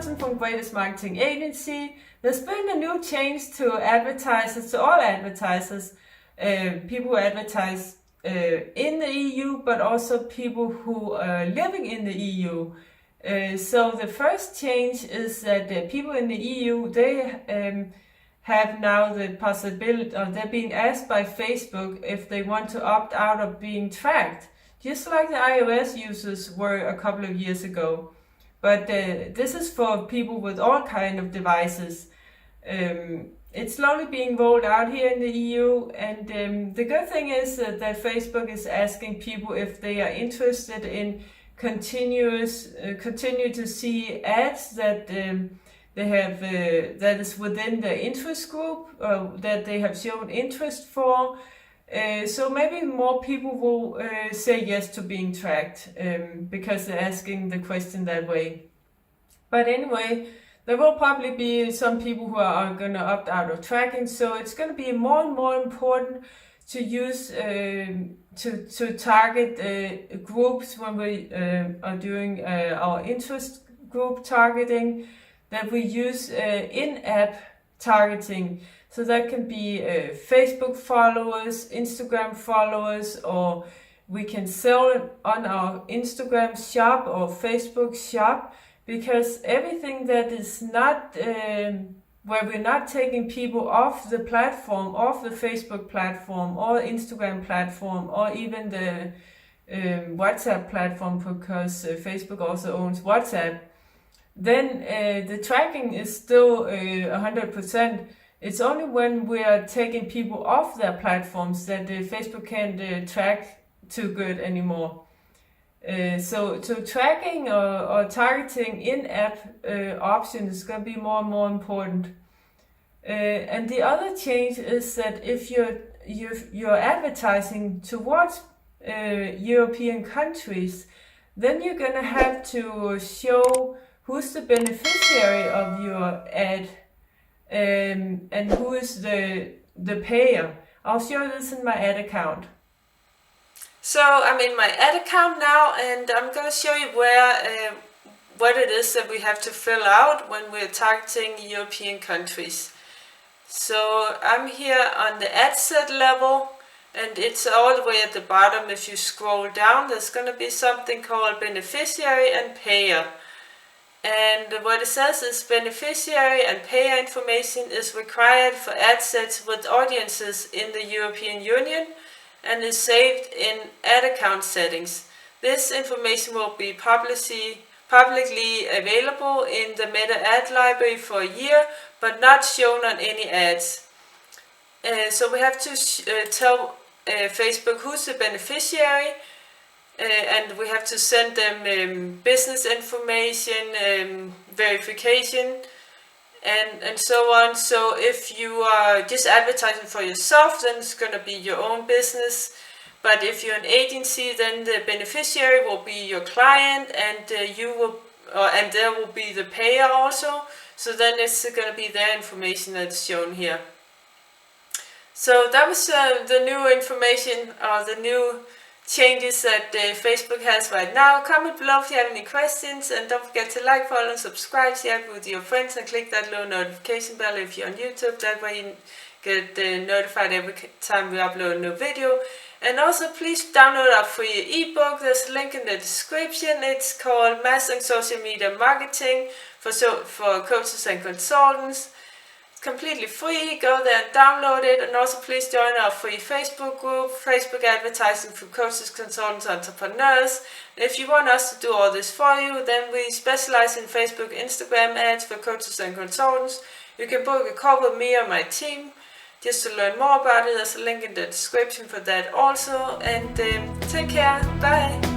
Johnson from Greatest Marketing Agency. There's been a new change to advertisers, to all advertisers, people who advertise in the EU, but also people who are living in the EU. So the first change is that people in the EU, they have now the possibility, or they're being asked by Facebook if they want to opt out of being tracked, just like the iOS users were a couple of years ago. But this is for people with all kind of devices. It's slowly being rolled out here in the EU, and the good thing is that Facebook is asking people if they are interested in continue to see ads that they have that is within the interest group, that they have shown interest for. So maybe more people will say yes to being tracked because they're asking the question that way. But anyway, there will probably be some people who are going to opt out of tracking, so it's going to be more and more important to use to target groups when we are doing our interest group targeting, that we use in-app targeting. So that can be Facebook followers, Instagram followers, or we can sell it on our Instagram shop or Facebook shop, because everything that is not, where we're not taking people off the platform, off the Facebook platform or Instagram platform, or even the WhatsApp platform, because Facebook also owns WhatsApp, then the tracking is still 100%. It's only when we are taking people off their platforms that Facebook can't track too good anymore. So tracking or targeting in-app options is going to be more and more important. And the other change is that if you're advertising towards European countries, then you're going to have to show who's the beneficiary of your ad. And who is the payer. I'll show this in my ad account. So I'm in my ad account now, and I'm going to show you where what it is that we have to fill out when we're targeting European countries. So I'm here on the ad set level, and it's all the way at the bottom. If you scroll down, there's going to be something called beneficiary and payer. And what it says is beneficiary and payer information is required for ad sets with audiences in the European Union and is saved in ad account settings. This information will be publicly available in the Meta ad library for a year, but not shown on any ads. So we have to tell Facebook who's the beneficiary, and we have to send them business information, verification, and so on. So if you are just advertising for yourself, then it's going to be your own business. But if you're an agency, then the beneficiary will be your client, and and there will be the payer also. So then it's going to be their information that's shown here. So that was the new information, or the new changes that Facebook has right now. Comment below if you have any questions, and don't forget to like, follow, and subscribe, share it with your friends, and click that little notification bell if you're on YouTube. That way you get notified every time we upload a new video. And also please download our free ebook. There's a link in the description. It's called Mastering Social Media Marketing for coaches and consultants. Completely free. Go there and download it, and also please join our free Facebook group, Facebook Advertising for Coaches, Consultants, Entrepreneurs. If you want us to do all this for you, then we specialize in Facebook, Instagram ads for coaches and consultants. You can book a call with me or my team just to learn more about it. There's a link in the description for that also, and take care. Bye.